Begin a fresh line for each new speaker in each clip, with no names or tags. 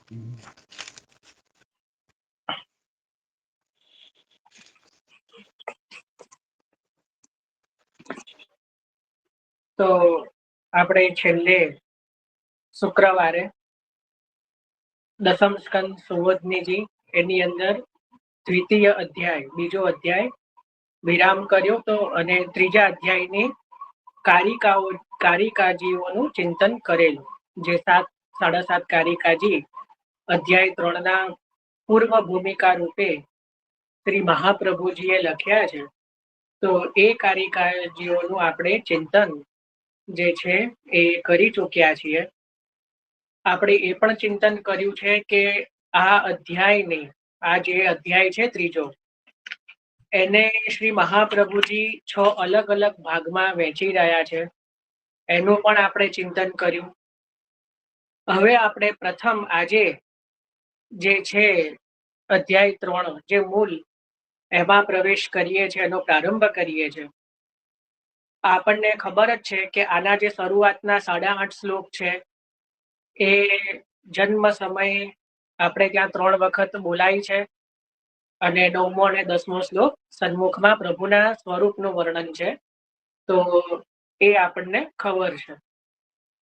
તો આપણે છેલ્લે શુક્રવારે દસમ સ્કંદ સુવોધનીજી એની અંદર દ્વિતીય અધ્યાય બીજો અધ્યાય વિરામ કર્યો તો અને ત્રીજા અધ્યાયની કારિકાજીઓનું ચિંતન કરેલું, જે 7.5 કારિકાજી અધ્યાય 3ના પૂર્વ ભૂમિકા રૂપે શ્રી મહાપ્રભુજીએ લખ્યા છે. તો એ કારિકાજીઓનું આપણે ચિંતન જે છે એ કરી ચૂક્યા છીએ. આપણે એ પણ ચિંતન કર્યું છે કે આ અધ્યાયની આ જે અધ્યાય છે ત્રીજો, એને શ્રી મહાપ્રભુજી 6 અલગ અલગ ભાગમાં વહેંચી રહ્યા છે. એનું પણ આપણે ચિંતન કર્યું. હવે આપણે પ્રથમ આજે જે છે અધ્યાય 3 જે મૂળ એમાં પ્રવેશ કરીએ છીએ, એનો પ્રારંભ કરીએ છીએ. આપણને ખબર જ છે કે આના જે શરૂઆતના 8.5 શ્લોક છે એ જન્મ સમયે આપણે ત્યાં 3 વખત બોલાય છે અને 9મો અને 10મો શ્લોક સન્મુખમાં પ્રભુના સ્વરૂપનું વર્ણન છે. તો એ આપણને ખબર છે.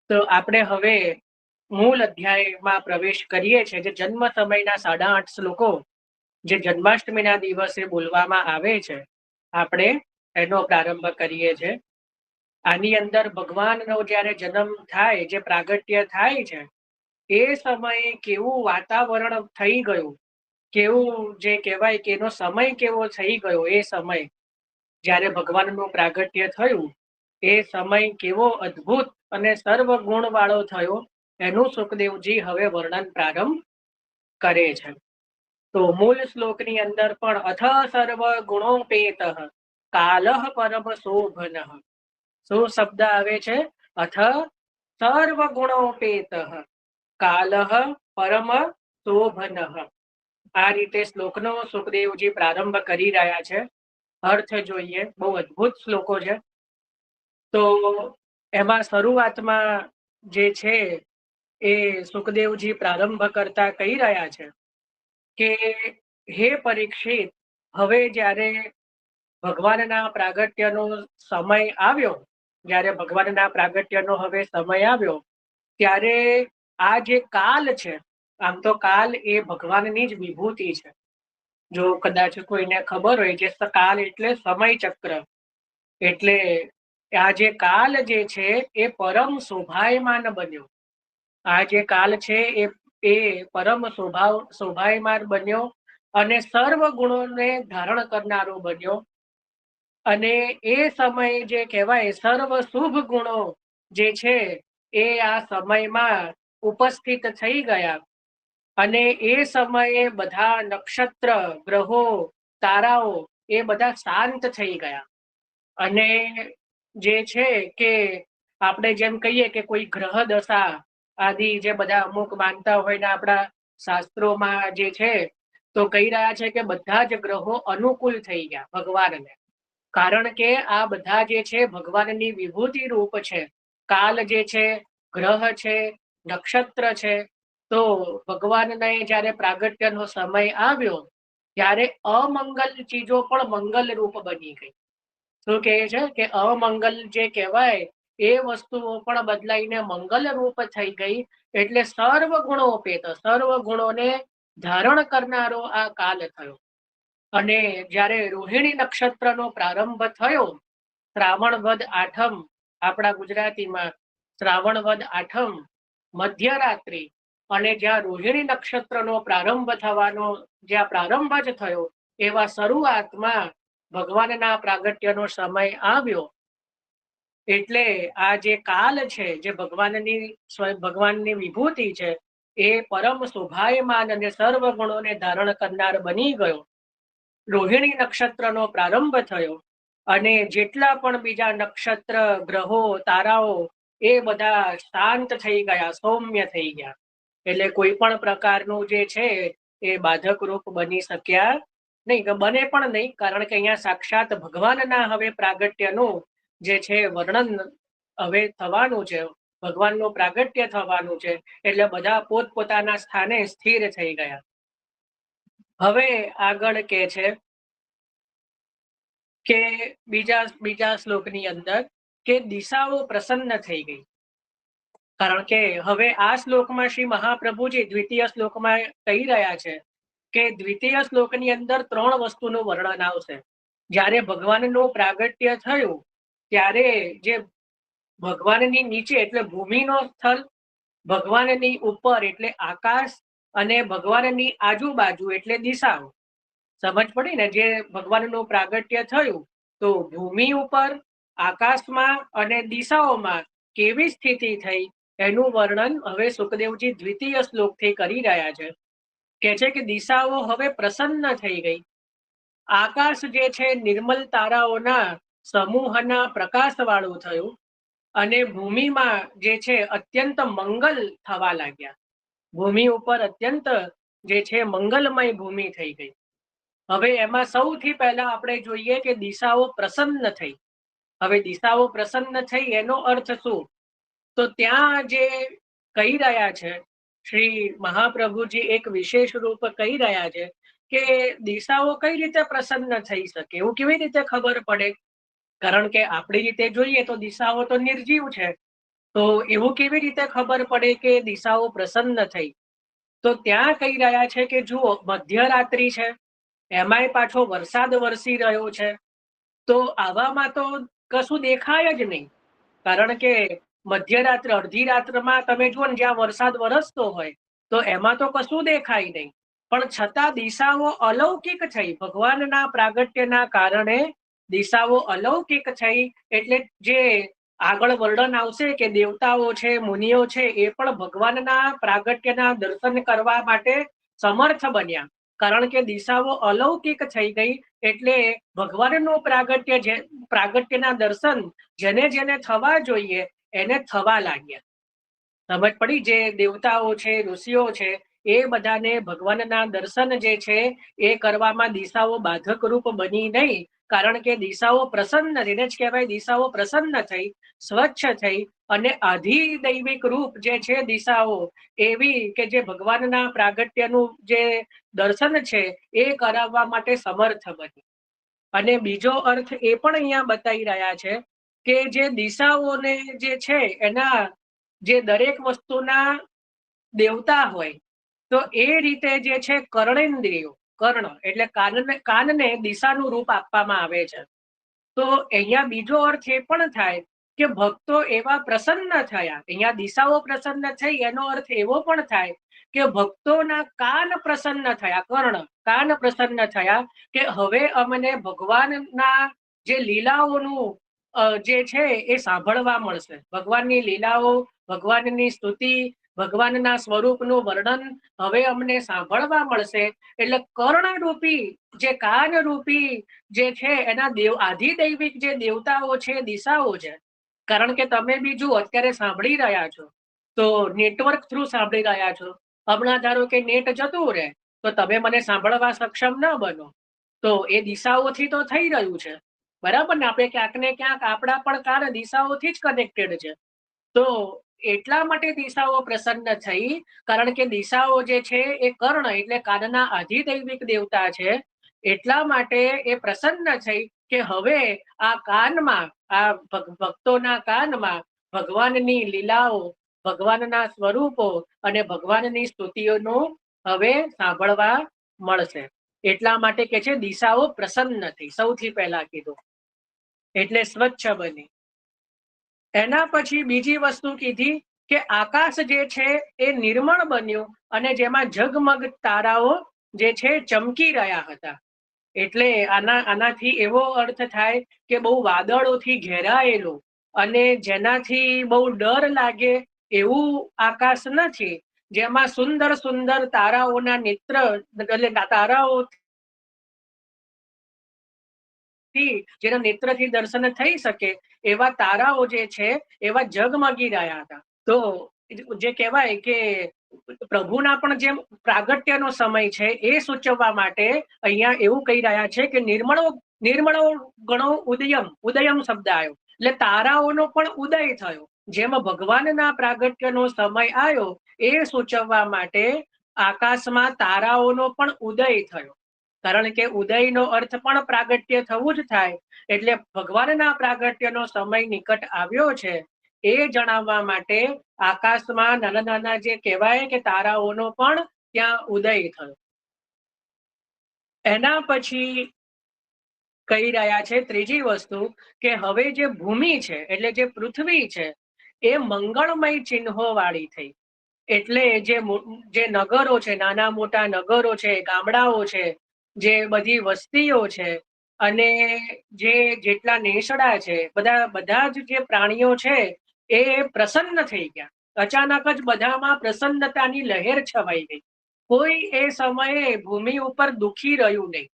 તો આપણે હવે મૂળ અધ્યાયમાં પ્રવેશ કરીએ છીએ, જે જન્મ સમયના 8.5 શ્લોકો જે જન્માષ્ટમીના દિવસે બોલવામાં આવે છે, આપણે એનો પ્રારંભ કરીએ છીએ. આની અંદર ભગવાનનો જ્યારે જન્મ થાય, જે પ્રાગટ્ય થાય છે, એ સમયે કેવું વાતાવરણ થઈ ગયું, કેવું જે કહેવાય કે એનો સમય કેવો થઈ ગયો. એ સમય જ્યારે ભગવાનનું પ્રાગટ્ય થયું એ સમય કેવો અદ્ભુત અને સર્વગુણ વાળો થયો, એનું સુખદેવજી હવે વર્ણન પ્રારંભ કરે છે. તો મૂળ શ્લોકની અંદર પણ અથ સર્વ ગુણોપેત કાલઃ પરમ શોભન. શું શબ્દ આવે છે? અથ સર્વ ગુણોપેત કાલઃ પરમ શોભન. આ રીતે શ્લોકનો સુખદેવજી પ્રારંભ કરી રહ્યા છે. અર્થ જોઈએ, બહુ અદ્ભુત શ્લોકો છે. તો એમાં શરૂઆતમાં જે છે એ સુખદેવજી પ્રારંભ કરતા કહી રહ્યા છે કે હે પરીક્ષિત, હવે જ્યારે ભગવાનના પ્રાગટ્યનો સમય આવ્યો, જ્યારે ભગવાનના પ્રાગટ્યનો હવે સમય આવ્યો, ત્યારે આ જે કાલ છે, આમ તો કાલ એ ભગવાનની જ વિભૂતિ છે. જો કદાચ કોઈને ખબર હોય, જે કાલ એટલે સમય ચક્ર, એટલે આ જે કાલ જે છે એ પરમ શોભાયમાન બન્યો. આ જે કાલ છે એ પરમ શોભાયમાન બન્યો અને સર્વ ગુણોને ધારણ કરનારો બન્યો. અને એ સમય જે કહેવાય સર્વ શુભ ગુણો જે છે એ આ સમયમાં ઉપસ્થિત થઈ ગયા. અને એ સમયે બધા નક્ષત્ર, ગ્રહો, તારાઓ એ બધા શાંત થઈ ગયા. અને જે છે કે આપણે જેમ કહીએ કે કોઈ ગ્રહ દશા આદિ જે બધા અમુક માનતા હોય ને આપણા શાસ્ત્રોમાં જે છે, તો કહી રહ્યા છે કે બધા જ ગ્રહો અનુકૂળ થઈ ગયા ભગવાનને. કારણ કે આ બધા જે છે ભગવાનની વિભૂતિ રૂપ છે. કાલ જે છે, ગ્રહ છે, નક્ષત્ર છે. તો ભગવાનને જ્યારે પ્રાગટ્યનો સમય આવ્યો ત્યારે અમંગલ ચીજો પણ મંગલ રૂપ બની ગઈ. શું કહે છે કે અમંગલ જે કહેવાય એ વસ્તુઓ પણ બદલાઈને મંગલ રૂપ થઈ ગઈ. એટલે સર્વ ગુણોપેત, સર્વ ગુણોને ધારણ કરનારો આ કાલ થયો. અને જ્યારે રોહિણી નક્ષત્રનો પ્રારંભ થયો, શ્રાવણ વદ આઠમ, આપણા ગુજરાતીમાં શ્રાવણ વદ આઠમ, મધ્યરાત્રિ, અને જ્યાં રોહિણી નક્ષત્રનો પ્રારંભ થવાનો જ્યાં પ્રારંભ જ થયો, એવા શરૂઆતમાં ભગવાનના પ્રાગટ્યનો સમય આવ્યો. એટલે આ જે કાલ છે, જે ભગવાનની વિભૂતિ છે, એ પરમ શોભાયમાન અને સર્વ ગુણોને ધારણ કરનાર બની ગયો. રોહિણી નક્ષત્રનો પ્રારંભ થયો અને જેટલા પણ બીજા નક્ષત્ર, ગ્રહો, તારાઓ એ બધા શાંત થઈ ગયા, સૌમ્ય થઈ ગયા. એટલે કોઈ પણ પ્રકારનું જે છે એ બાધક રૂપ બની શક્યા નહીં, બને પણ નહીં. કારણ કે અહીંયા સાક્ષાત ભગવાનના હવે પ્રાગટ્યનું જે છે વર્ણન હવે થવાનું છે. ભગવાનનું પ્રાગટ્ય થવાનું છે, એટલે બધા પોતપોતાના સ્થાને સ્થિર થઈ ગયા. હવે આગળ કે છે કે બીજા શ્લોકની અંદર કે દિશાઓ પ્રસન્ન થઈ ગઈ. કારણ કે હવે આ શ્લોકમાં શ્રી મહાપ્રભુજી દ્વિતીય શ્લોકમાં કહી રહ્યા છે કે દ્વિતીય શ્લોકની અંદર 3 વસ્તુનું વર્ણન આવશે. જ્યારે ભગવાનનું પ્રાગટ્ય થયું ત્યારે જે ભગવાનની નીચે એટલે ભૂમિનો સ્થળ, ભગવાનની ઉપર એટલે આકાશ અને ભગવાનની આજુબાજુ એટલે દિશાઓ. સમજ પડી ને? જે ભગવાનનું પ્રાગટ્ય થયું તો ભૂમિ ઉપર, આકાશમાં અને દિશાઓમાં કેવી સ્થિતિ થઈ એનું વર્ણન હવે સુખદેવજી દ્વિતીય શ્લોકથી કરી રહ્યા છે. કે છે કે દિશાઓ હવે પ્રસન્ન થઈ ગઈ. આકાશ જે છે નિર્મલ તારાઓના સમૂહના પ્રકાશવાળું થયું અને ભૂમિમાં જે છે અત્યંત મંગલ થવા લાગ્યા. ભૂમિ ઉપર અત્યંત જે છે મંગલમય ભૂમિ થઈ ગઈ. હવે એમાં સૌથી પહેલા આપણે જોઈએ કે દિશાઓ પ્રસન્ન થઈ. હવે દિશાઓ પ્રસન્ન થઈ એનો અર્થ શું? તો ત્યાં જે કહી રહ્યા છે શ્રી મહાપ્રભુજી એક વિશેષ રૂપ કહી રહ્યા છે કે દિશાઓ કઈ રીતે પ્રસન્ન થઈ શકે, એવું કેવી રીતે ખબર પડે? કારણ કે આપણી રીતે જોઈએ તો દિશાઓ તો નિર્જીવ છે, તો એવું કેવી રીતે ખબર પડે કે દિશાઓ પ્રસન્ન થઈ? તો ત્યાં કહી રહ્યા છે કે જુઓ, મધ્યરાત્રિ છે, એમાંય પાછો વરસાદ વરસી રહ્યો છે, તો આવામાં તો કશું દેખાય જ નહીં. કારણ કે મધ્યરાત્રે અડધી રાત્રમાં તમે જુઓ ને જ્યાં વરસાદ વરસતો હોય તો એમાં તો કશું દેખાય નહીં, પણ છતાં દિશાઓ અલૌકિક થઈ. ભગવાનના પ્રાગટ્યના કારણે દિશાઓ અલૌકિક થઈ. એટલે જે આગળ વર્ણન આવશે કે દેવતાઓ છે, મુનિઓ છે, એ પણ ભગવાનના પ્રાગટ્યના દર્શન કરવા માટે સમર્થ બન્યા. કારણ કે દિશાઓ અલૌકિક થઈ ગઈ એટલે ભગવાનનું પ્રાગટ્યના દર્શન જેને જેને થવા જોઈએ એને થવા લાગ્યા. સમજ પડી? જે દેવતાઓ છે, ઋષિઓ છે, એ બધાને ભગવાનના દર્શન જે છે એ કરવામાં દિશાઓ બાધકરૂપ બની નહીં. કારણ કે દિશાઓ પ્રસન્ન, એને જ કહેવાય દિશાઓ પ્રસન્ન થઈ, સ્વચ્છ થઈ અને આધિદૈવિક રૂપ જે છે દિશાઓ એવી કે જે ભગવાનના પ્રાગટ્યનું જે દર્શન છે એ કરાવવા માટે સમર્થ બની. અને બીજો અર્થ એ પણ અહીંયા બતાવી રહ્યા છે કે જે દિશાઓને જે છે એના જે દરેક વસ્તુના દેવતા હોય તો એ રીતે જે છે કર્ણેન્દ્રિયો, કર્ણ એટલે કાનને દિશાનું રૂપ આપવામાં આવે છે. તો અહીંયા બીજો અર્થ એ પણ થાય કે ભક્તો એવા પ્રસન્ન થયા. અહીંયા દિશાઓ પ્રસન્ન થઈ એનો અર્થ એવો પણ થાય કે ભક્તોના કાન પ્રસન્ન થયા, કર્ણ કાન પ્રસન્ન થયા કે હવે અમને ભગવાનના જે લીલાઓનું જે છે એ સાંભળવા મળશે. ભગવાનની લીલાઓ, ભગવાનની સ્તુતિ, ભગવાનના સ્વરૂપનું વર્ણન હવે અમને સાંભળવા મળશે. એટલે કર્ણરૂપી જે કાનરૂપી જે છે એના આધિદૈવિક જે દેવતાઓ છે, દિશાઓ છે. કારણ કે તમે બી જુઓ, અત્યારે સાંભળી રહ્યા છો તો નેટવર્ક થ્રુ સાંભળી રહ્યા છો. હમણાં ધારો કે નેટ જતું રહે તો તમે મને સાંભળવા સક્ષમ ન બનો, તો એ દિશાઓથી તો થઈ રહ્યું છે, બરાબર ને? આપણે ક્યાંક ને ક્યાંક આપણા પણ કાન દિશાઓથી જ કનેક્ટેડ છે. તો એટલા માટે દિશાઓ પ્રસન્ન થઈ, કારણ કે દિશાઓ જે છે એ કર્ણ એટલે કાનના આધિદૈવિક દેવતા છે. એટલા માટે એ પ્રસન્ન થઈ કે હવે આ કાનમાં, આ ભક્તોના કાનમાં ભગવાનની લીલાઓ, ભગવાનના સ્વરૂપો અને ભગવાનની સ્તુતિઓનું હવે સાંભળવા મળશે. એટલા માટે કે છે દિશાઓ પ્રસન્ન થઈ, સૌથી પહેલા કીધું એટલે સ્વચ્છ બની. એના પછી બીજી વસ્તુ કીધી કે આકાશ જે છે એ નિર્મળ બન્યું અને જેમાં ઝગમગ તારાઓ જે છે ચમકી રહ્યા હતા. એટલે આનાથી એવો અર્થ થાય કે બહુ વાદળોથી ઘેરાયેલું અને જેનાથી બહુ ડર લાગે એવું આકાશ નથી, જેમાં સુંદર સુંદર તારાઓના નેત્ર એટલે તારાઓ જેના નેત્રથી દર્શન થઈ શકે એવા તારાઓ જે છે એવા ઝગમગી રહ્યા હતા. તો જે કહેવાય કે પ્રભુના પણ જેમ પ્રાગટ્યનો સમય છે એ સૂચવવા માટે અહીંયા એવું કહી રહ્યા છે કે નિર્મળો ગણો ઉદયમ શબ્દ આવ્યો એટલે તારાઓનો પણ ઉદય થયો. જેમ ભગવાનના પ્રાગટ્યનો સમય આવ્યો એ સૂચવવા માટે આકાશમાં તારાઓનો પણ ઉદય થયો, કારણ કે ઉદયનો અર્થ પણ પ્રાગટ્ય થવું જ થાય, એટલે ભગવાનના પ્રાગટ્યનો સમય નિકટ આવ્યો છે એ જણાવવા માટે આકાશમાં નાના નાના જે કહેવાય કે તારાઓનો પણ ત્યાં ઉદય થયો. એના પછી કહી રહ્યા છે ત્રીજી વસ્તુ કે હવે જે ભૂમિ છે એટલે જે પૃથ્વી છે એ મંગળમય ચિહ્નો વાળી થઈ. એટલે જે નગરો છે, નાના મોટા નગરો છે, ગામડાઓ છે, જે બધી વસ્તીઓ છે અને જેટલા નેસડા છે, બધા જ જે પ્રાણીઓ છે એ પ્રસન્ન થઈ ગયા. અચાનક જ બધામાં પ્રસન્નતાની લહેર છવાઈ ગઈ. કોઈ એ સમયે ભૂમિ ઉપર દુખી રહ્યું નહીં.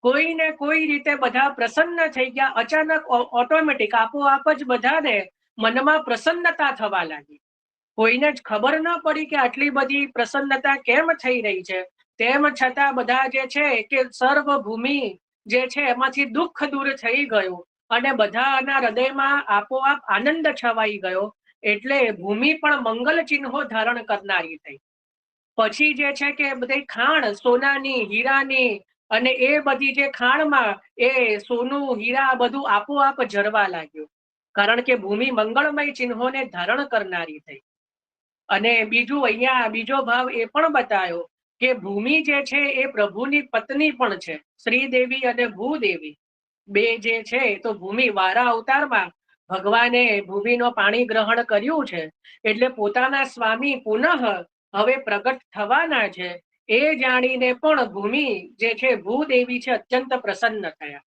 કોઈને કોઈ રીતે બધા પ્રસન્ન થઈ ગયા. અચાનક ઓટોમેટિક આપોઆપ જ બધાને મનમાં પ્રસન્નતા થવા લાગી. કોઈને જ ખબર ન પડી કે આટલી બધી પ્રસન્નતા કેમ થઈ રહી છે. તેમ છતાં બધા જે છે કે સર્વભૂમિ જે છે એમાંથી દુઃખ દૂર થઈ ગયું અને બધાના હૃદયમાં આપોઆપ આનંદ છવાઈ ગયો. એટલે ભૂમિ પણ મંગલ ચિહ્નો ધારણ કરનારી થઈ. પછી જે છે કે બધી ખાણ સોનાની, હીરાની અને એ બધી જે ખાણમાં એ સોનું, હીરા બધું આપોઆપ ઝરવા લાગ્યું, કારણ કે ભૂમિ મંગળમય ચિહ્નોને ધારણ કરનારી થઈ. અને બીજું અહીંયા બીજો ભાવ એ પણ બતાવ્યો કે ભૂમિ જે છે એ પ્રભુની પત્ની પણ છે. શ્રીદેવી અને ભૂદેવી બે જે છે તો ભૂમિ વારા અવતારમાં ભગવાને ભૂમિનો પાણી ગ્રહણ કર્યું છે, એટલે પોતાના સ્વામી પુનઃ હવે પ્રગટ થવાના છે એ જાણીને પણ ભૂમિ જે છે ભૂદેવી છે અત્યંત પ્રસન્ન થયા.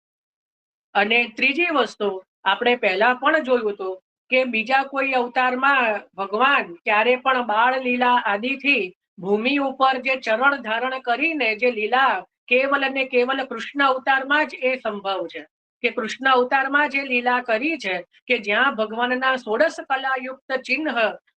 અને ત્રીજી વસ્તુ આપણે પહેલા પણ જોયું હતું કે બીજા કોઈ અવતારમાં ભગવાન ક્યારે પણ બાળ લીલા આદિથી ભૂમિ ઉપર જે ચરણ ધારણ કરીને જે લીલા કેવલ અને કેવલ કૃષ્ણ અવતારમાં જ એ સંભવ છે કે કૃષ્ણ અવતારમાં જે લીલા કરી છે કે જ્યાં ભગવાનના 16 કલાયુક્ત ચિહ્ન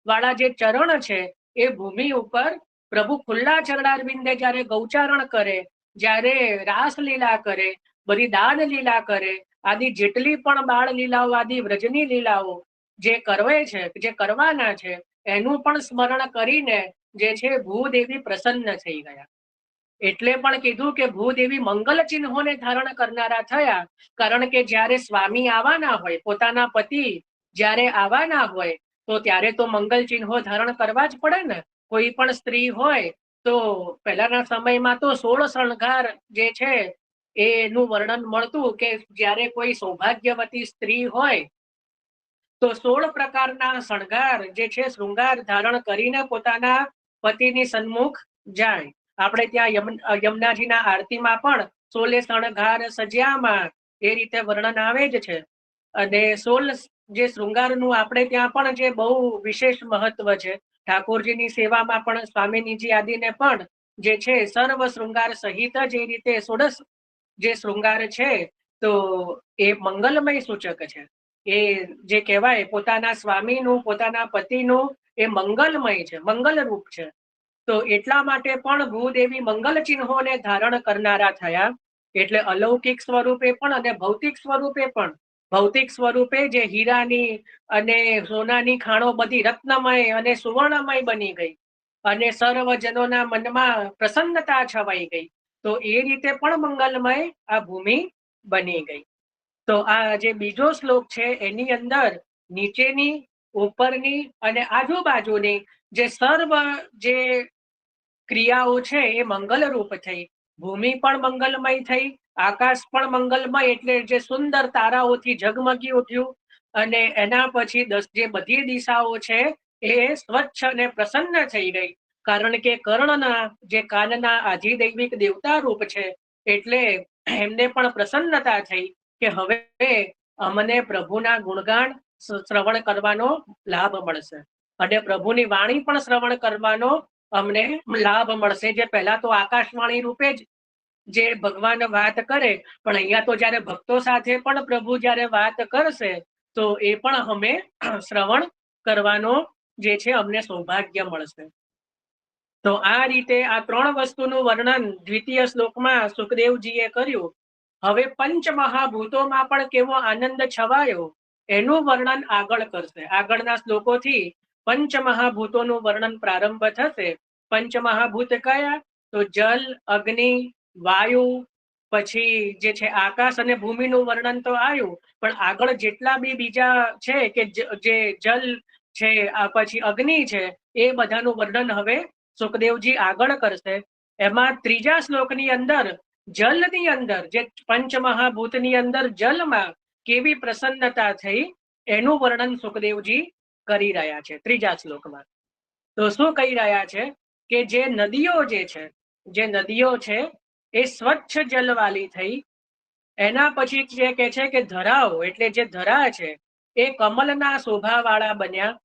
વાળા જે ચરણ છે એ ભૂમિ ઉપર પ્રભુ ખુલ્લા ચરણારવિંદે જ્યારે ગૌચારણ કરે, જ્યારે રાસલીલા કરે, બધી દાન લીલા કરે, આદિ જેટલી પણ બાળ લીલાઓ આદિ વ્રજની લીલાઓ જે કરવે છે, જે કરવાના છે, એનું પણ સ્મરણ કરીને જે છે ભૂદેવી પ્રસન્ન થઈ ગયા. એટલે પણ કીધું કે ભૂદેવી મંગલ ચિહ્નોને ધારણ કરનારા થયા, કારણ કે જ્યારે સ્વામી આવવાના હોય, પોતાના પતિ જ્યારે આવવાના હોય તો ત્યારે તો મંગલ ચિહ્નો ધારણ કરવા જ પડે ને. કોઈ પણ સ્ત્રી હોય તો પહેલાના સમયમાં તો 16 શણગાર જે છે એનું વર્ણન મળતું કે જ્યારે કોઈ સૌભાગ્યવતી સ્ત્રી હોય તો 16 પ્રકારના શણગાર જે છે શૃંગાર ધારણ કરીને પોતાના પતિની સન્મુખ જાય. આપણે ત્યાં યમુનાજીના આરતીમાં પણ 16 શણગાર સજ્યામાં એ રીતે વર્ણન આવે જ છે. અને 16 જે શૃંગારનું આપણે ત્યાં પણ જે બહુ વિશેષ મહત્વ છે. ઠાકોરજીની સેવામાં પણ સ્વામીજીની આદિને પણ જે છે સર્વ શૃંગાર સહિત જ એ રીતે 16 જે શૃંગાર છે તો એ મંગલમય સૂચક છે. એ જે કહેવાય પોતાના સ્વામીનું, પોતાના પતિનું એ મંગલમય છે, મંગલ રૂપ છે. તો એટલા માટે પણ ભૂદેવી મંગલ ચિહ્નોને ધારણ કરનારા થયા. એટલે અલૌકિક સ્વરૂપે પણ અને ભૌતિક સ્વરૂપે પણ. ભૌતિક સ્વરૂપે જે હીરાની અને સોનાની ખાણો બધી રત્નમય અને સુવર્ણમય બની ગઈ અને સર્વજનોના મનમાં પ્રસન્નતા છવાઈ ગઈ, તો એ રીતે પણ મંગલમય આ ભૂમિ બની ગઈ. તો આ જે બીજો શ્લોક છે એની અંદર નીચેની, ઉપરની અને આજુબાજુની જે સર્વ જે ક્રિયાઓ છે એ મંગલ રૂપ થઈ. ભૂમિ પણ મંગલમય થઈ, આકાશ પણ મંગલમય એટલે જે સુંદર તારાઓથી ઝગમગી ઉઠ્યું. અને એના પછી જે બધી દિશાઓ છે એ સ્વચ્છ અને પ્રસન્ન થઈ ગઈ, કારણ કે કર્ણના જે કાનના આધિદૈવિક દેવતા રૂપ છે એટલે એમને પણ પ્રસન્નતા થઈ કે હવે અમને પ્રભુના ગુણગાન શ્રવણ કરવાનો લાભ મળશે અને પ્રભુની વાણી પણ શ્રવણ કરવાનો અમને લાભ મળશે. જે પહેલા તો આકાશવાણી રૂપે જ જે ભગવાન વાત કરે, પણ અહીંયા તો જ્યારે ભક્તો સાથે પણ પ્રભુ જ્યારે વાત કરશે તો એ પણ અમે શ્રવણ કરવાનો જે છે અમને સૌભાગ્ય મળશે. તો આ રીતે આ 3 વસ્તુનું વર્ણન દ્વિતીય શ્લોકમાં સુખદેવજીએ કર્યું. હવે પંચ મહાભૂતોમાં પણ કેવો આનંદ છવાયો એનું વર્ણન આગળ કરશે. આગળના શ્લોકોથી પંચમહાભૂતોનું વર્ણન પ્રારંભ થશે. પંચમહાભૂત કયા? તો જલ, અગ્નિ, વાયુ, પછી જે છે આકાશ અને ભૂમિનું વર્ણન તો આવ્યું, પણ આગળ જેટલા બી બીજા છે કે જે જલ છે, પછી અગ્નિ છે, એ બધાનું વર્ણન હવે સુખદેવજી આગળ કરશે. એમાં ત્રીજા શ્લોકની અંદર જલની અંદર, જે પંચમહાભૂતની અંદર જલમાં કેવી પ્રસન્નતા થઈ એનું વર્ણન સુખદેવજી કરી રહ્યા છે ત્રીજા શ્લોકમાં. તો શું કહી રહ્યા છે કે જે નદીઓ જે નદીઓ છે એ સ્વચ્છ જલવાળી થઈ. એના પછી જે કે છે કે ધરાઓ, એટલે જે ધરા છે એ કમલના શોભાવાળા બન્યા.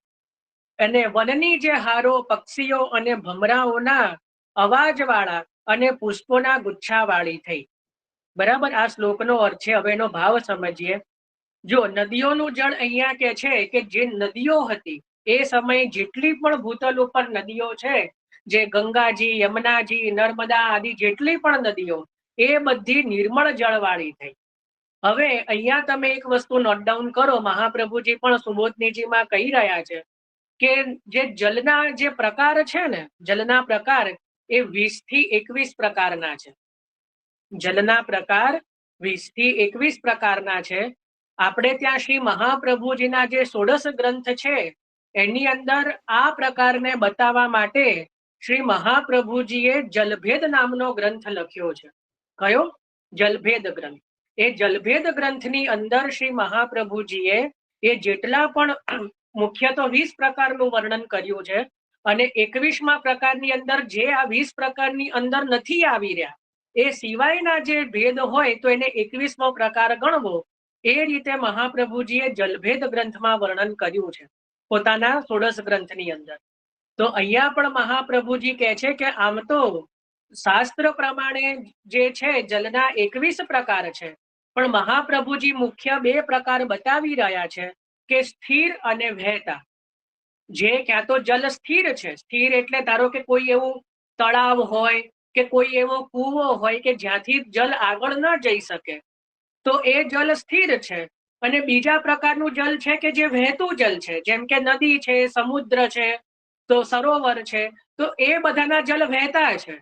અને વનની જે હારો પક્ષીઓ અને ભમરાઓના અવાજવાળા અને પુષ્પોના ગુચ્છાવાળી થઈ. બરાબર, આ શ્લોકનો અર્થ છે. હવે એનો ભાવ સમજીએ. જો નદીઓનું જળ અહીંયા કે છે કે જે નદીઓ હતી એ સમયે જેટલી પણ ભૂતલ ઉપર નદીઓ છે, જે ગંગાજી, યમુનાજી, નર્મદા આદિ જેટલી પણ નદીઓ, એ બધી નિર્મળ જળવાળી થઈ. હવે અહીંયા તમે એક વસ્તુ નોટ ડાઉન કરો, મહાપ્રભુજી પણ સુબોધનીજીમાં કહી રહ્યા છે કે જે જલના જે પ્રકાર છે ને, જલના પ્રકાર એ 20 થી 21 પ્રકારના છે. જલના પ્રકાર 20 થી 21 પ્રકારના છે. આપણે ત્યાં શ્રી મહાપ્રભુજીના જે 16 ગ્રંથ છે એની અંદર આ પ્રકારને બતાવવા માટે શ્રી મહાપ્રભુજીએ જલભેદ નામનો ગ્રંથ લખ્યો છે. કયો? જલભેદ ગ્રંથ. એ જલભેદ ગ્રંથની અંદર શ્રી મહાપ્રભુજીએ એ જેટલા પણ મુખ્ય તો 20 પ્રકારનું વર્ણન કર્યું છે, અને 21મા પ્રકારની અંદર જે આ 20 પ્રકારની અંદર નથી આવી રહ્યા એ સિવાયના જે ભેદ હોય તો એને 21મો પ્રકાર ગણવો. એ રીતે મહાપ્રભુજીએ જલભેદ ગ્રંથમાં વર્ણન કર્યું છે પોતાના 16 ગ્રંથની અંદર. તો અહીંયા પણ મહાપ્રભુજી કહે છે કે આમ તો શાસ્ત્ર પ્રમાણે જે છે જલના 21 પ્રકાર છે, પણ મહાપ્રભુજી મુખ્ય 2 પ્રકાર બતાવી રહ્યા છે કે સ્થિર અને વહેતા. જે ક્યાં તો જલ સ્થિર છે, સ્થિર એટલે ધારો કે કોઈ એવું તળાવ હોય કે કોઈ એવો કૂવો હોય કે જ્યાંથી જલ આગળ ન જઈ શકે, તો એ જલ સ્થિર છે. અને બીજા પ્રકારનું જલ છે કે જે વહેતું જલ છે, જેમ કે નદી છે, સમુદ્ર છે, તો સરોવર છે, તો એ બધાના જલ વહેતા છે.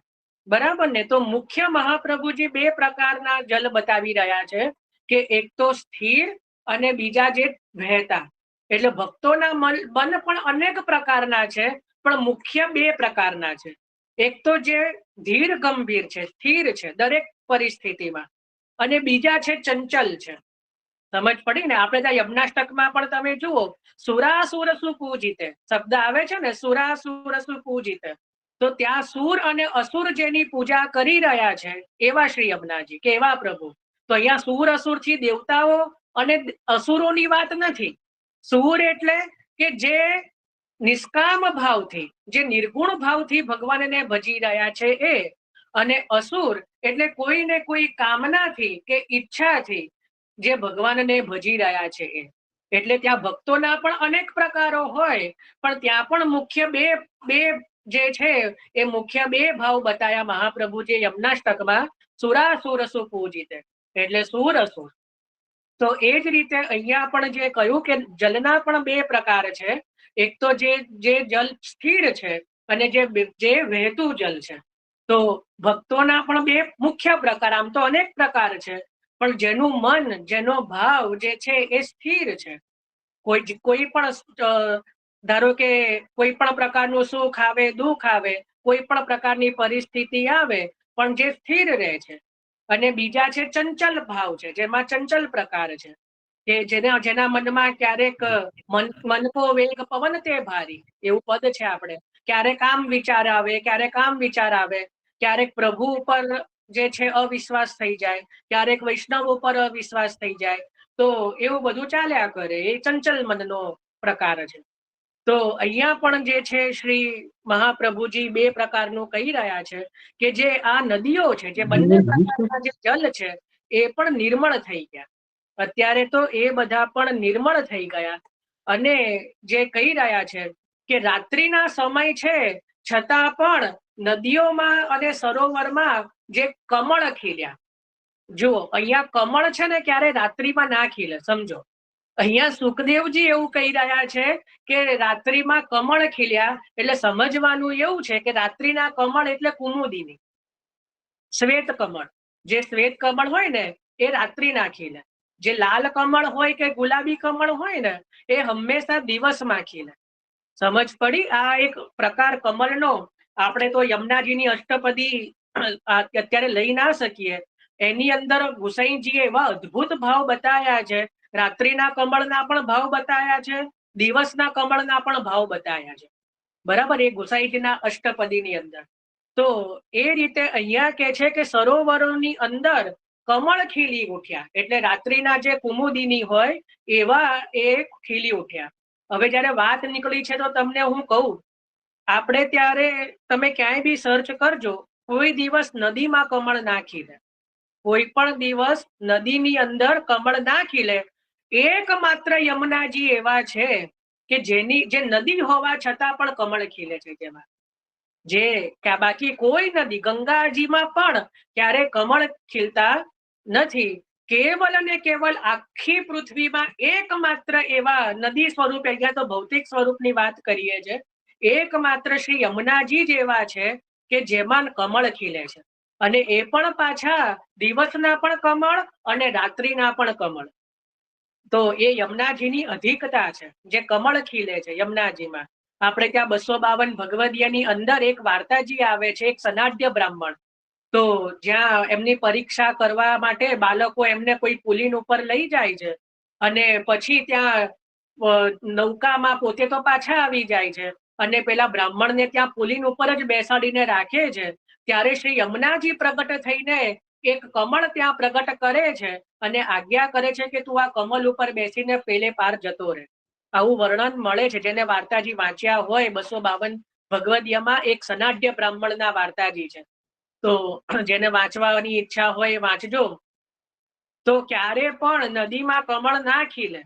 બરાબર ને? તો મુખ્ય મહાપ્રભુજી 2 પ્રકારના જલ બતાવી રહ્યા છે કે એક તો સ્થિર અને બીજા જે વહેતા. એટલે ભક્તોના મન પણ અનેક પ્રકારના છે, પણ મુખ્ય 2 પ્રકારના છે. એક તો જે ધીર ગંભીર છે, સ્થિર છે દરેક પરિસ્થિતિમાં, અને બીજા છે ચંચલ છે. સમજ પડી ને? આપણે ત્યાં યજ્ઞાષ્ટકમાં પણ તમે જુઓ, સુરાસુર સુપૂજિતે શબ્દ આવે છે ને, સુરાસુર સુપૂજિતે. તો ત્યાં સુર અને અસુર જેની પૂજા કરી રહ્યા છે એવા શ્રી યમુનાજી કે એવા પ્રભુ. તો અહીંયા સુર અસુર થી દેવતાઓ અને અસુરોની વાત નથી. સુર એટલે કે જે નિષ્કામ ભાવથી, જે નિર્ગુણ ભાવથી ભગવાનને ભજી રહ્યા છે એ. અને અસુર એટલે કોઈને કોઈ કામનાથી કે ઈચ્છાથી જે ભગવાનને ભજી રહ્યા છે એ. એટલે ત્યાં ભક્તોના પણ અનેક પ્રકારો હોય, પણ ત્યાં પણ મુખ્ય બે જે છે એ મુખ્ય 2 ભાવ બતાયા મહાપ્રભુજી યમુનાષ્ટકમાં, સુરાસુર સુપૂજિતે એટલે સુર અસુર. તો એ જ રીતે અહીંયા પણ જે કહ્યું કે જલના પણ 2 પ્રકાર છે. એક તો જે જલ સ્થિર છે અને જે વહેતું જલ છે. તો ભક્તોના પણ 2 મુખ્ય પ્રકાર, આમ તો અનેક પ્રકાર છે, પણ જેનું મન, જેનો ભાવ જે છે એ સ્થિર છે. કોઈ પણ ધારો કે કોઈ પણ પ્રકારનું સુખ આવે, દુઃખ આવે, કોઈ પણ પ્રકારની પરિસ્થિતિ આવે, પણ જે સ્થિર રહે છે. અને બીજા છે ચંચલ ભાવ છે, જેમાં ચંચલ પ્રકાર છે કે જેના મનમાં ક્યારેક મનકો વેગ પવન તે ભારી, એવું પદ છે. આપણે ક્યારેક આમ વિચાર આવે, ક્યારેક આમ વિચાર આવે, ક્યારેક પ્રભુ ઉપર જે છે અવિશ્વાસ થઈ જાય, ક્યારેક વૈષ્ણવ ઉપર અવિશ્વાસ થઈ જાય. તો એવું બધું ચાલ્યા કરે, એ ચંચલ મનનો પ્રકાર છે. તો અહીંયા પણ જે છે શ્રી મહાપ્રભુજી 2 પ્રકારનું કહી રહ્યા છે કે જે આ નદીઓ છે, જે બંને પ્રકારના જે જલ છે એ પણ નિર્મળ થઈ ગયા. અત્યારે તો એ બધા પણ નિર્મળ થઈ ગયા. અને જે કહી રહ્યા છે કે રાત્રિના સમય છે છતાં પણ નદીઓમાં અને સરોવરમાં જે કમળ ખીલ્યા. જુઓ, અહીંયા કમળ છે ને ક્યારે રાત્રિમાં ના ખીલે, સમજો. અહીંયા સુખદેવજી એવું કહી રહ્યા છે કે રાત્રિમાં કમળ ખીલ્યા, એટલે સમજવાનું એવું છે કે રાત્રિના કમળ એટલે કુમુદિની, શ્વેત કમળ. જે શ્વેત કમળ હોય ને એ રાત્રિના ખીલે. જે લાલ કમળ હોય કે ગુલાબી કમળ હોય ને એ હંમેશા દિવસમાં ખીલે. સમજ પડી? આ એક પ્રકાર કમળનો. આપણે તો યમુનાજીની અષ્ટપદી અત્યારે લઈ ના શકીએ. એની અંદર ગુસાઈજીએ એવા અદ્ભુત ભાવ બતાવ્યા છે. રાત્રિના કમળના પણ ભાવ બતાવ્યા છે, દિવસના કમળના પણ ભાવ બતાવ્યા છે. બરાબર, એ ગુસાઈજીના અષ્ટપદીની અંદર. તો એ રીતે અહીંયા કે છે કે સરોવરોની અંદર કમળ ખીલી ઉઠ્યા, એટલે રાત્રિના જે કુમુદિની હોય એવા એ ખીલી ઉઠ્યા. હવે જયારે વાત નીકળી છે તો તમને હું કહું, આપણે ત્યારે તમે ક્યાંય બી સર્ચ કરજો, કોઈ દિવસ નદીમાં કમળ ના ખીલે, કોઈ પણ દિવસ નદીની અંદર કમળ ના ખીલે. એકમાત્ર યમુનાજી એવા છે કે જે નદી હોવા છતાં પણ કમળ ખીલે છે. જેમાં જે બાકી કોઈ નદી, ગંગાજીમાં પણ ક્યારે કમળ ખીલતા નથી. કેવલ અને કેવલ આખી પૃથ્વીમાં એકમાત્ર એવા નદી સ્વરૂપે, અહીંયા તો ભૌતિક સ્વરૂપની વાત કરીએ છે, એકમાત્ર શ્રી યમુનાજી જ એવા છે કે જેમાં કમળ ખીલે છે. અને એ પણ પાછા દિવસના પણ કમળ અને રાત્રિના પણ કમળ. તો એ યમુનાજીની અધિકતા છે, જે કમળ ખીલે છે યમુનાજીમાં. આપણે ત્યાં 252 ભગવદીયની અંદર એક વાર્તાજી આવે છે, એક સનાઢ્ય બ્રાહ્મણ. તો જ્યાં એમની પરીક્ષા કરવા માટે બાળકો એમને કોઈ પુલિન ઉપર લઈ જાય છે, અને પછી ત્યાં નૌકામાં પોતે તો પાછા આવી જાય છે, અને પેલા બ્રાહ્મણને ત્યાં પુલિન ઉપર જ બેસાડીને રાખે છે. ત્યારે શ્રી યમુનાજી પ્રગટ થઈને એક કમળ ત્યાં પ્રગટ કરે છે અને આજ્ઞા કરે છે કે તું આ કમળ ઉપર બેસીને પેલે પાર જતો રહે. આવું વર્ણન મળે છે, જેને વાર્તાજી વાંચ્યા હોય 252 ભગવદીયમાં એક સનાઢ્ય બ્રાહ્મણના વાર્તાજી છે. તો જેને વાંચવાની ઈચ્છા હોય વાંચજો. તો ક્યારે પણ નદીમાં કમળ ના ખીલે,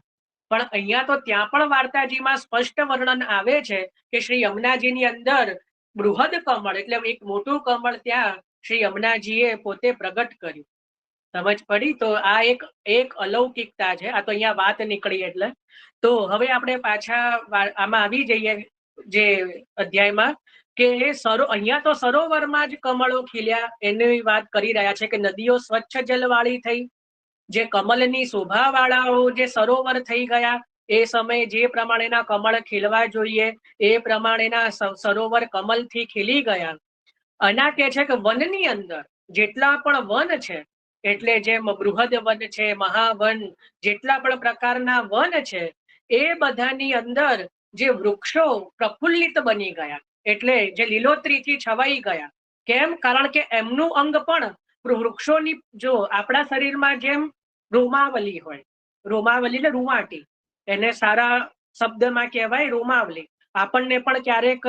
પણ અહીંયા તો ત્યાં પણ વાર્તાજીમાં સ્પષ્ટ વર્ણન આવે છે કે શ્રી યમુનાજીની અંદર બૃહદ કમળ એટલે એક મોટું કમળ ત્યાં શ્રી યમુનાજીએ પોતે પ્રગટ કર્યું. સમજ પડી? તો આ એક અલૌકિકતા છે. આ તો અહીંયા વાત નીકળી એટલે. તો હવે આપણે પાછા આમાં આવી જઈએ જે અધ્યાયમાં, કે અહીંયા તો સરોવરમાં જ કમળો ખીલ્યા એની વાત કરી રહ્યા છે કે નદીઓ સ્વચ્છ જલવાળી થઈ, જે કમલની શોભાવાળાઓ જે સરોવર થઈ ગયા, એ સમયે જે પ્રમાણેના કમળ ખીલવા જોઈએ એ પ્રમાણેના સરોવર કમલથી ખીલી ગયા. આના કે છે કે વનની અંદર જેટલા પણ વન છે, એટલે જેમ બૃહદ વન છે, મહાવન, જેટલા પણ પ્રકારના વન છે, એ બધાની અંદર જે વૃક્ષો પ્રફુલ્લિત બની ગયા, એટલે જે લીલોતરીથી છવાઈ ગયા. કેમ? કારણ કે એમનું અંગ પણ વૃક્ષોની, જો આપણા શરીરમાં જેમ રોમાવલી હોય, રોમાવલી એટલે રૂવાટી, એને સારા શબ્દમાં કહેવાય રોમાવલી. આપણને પણ ક્યારેક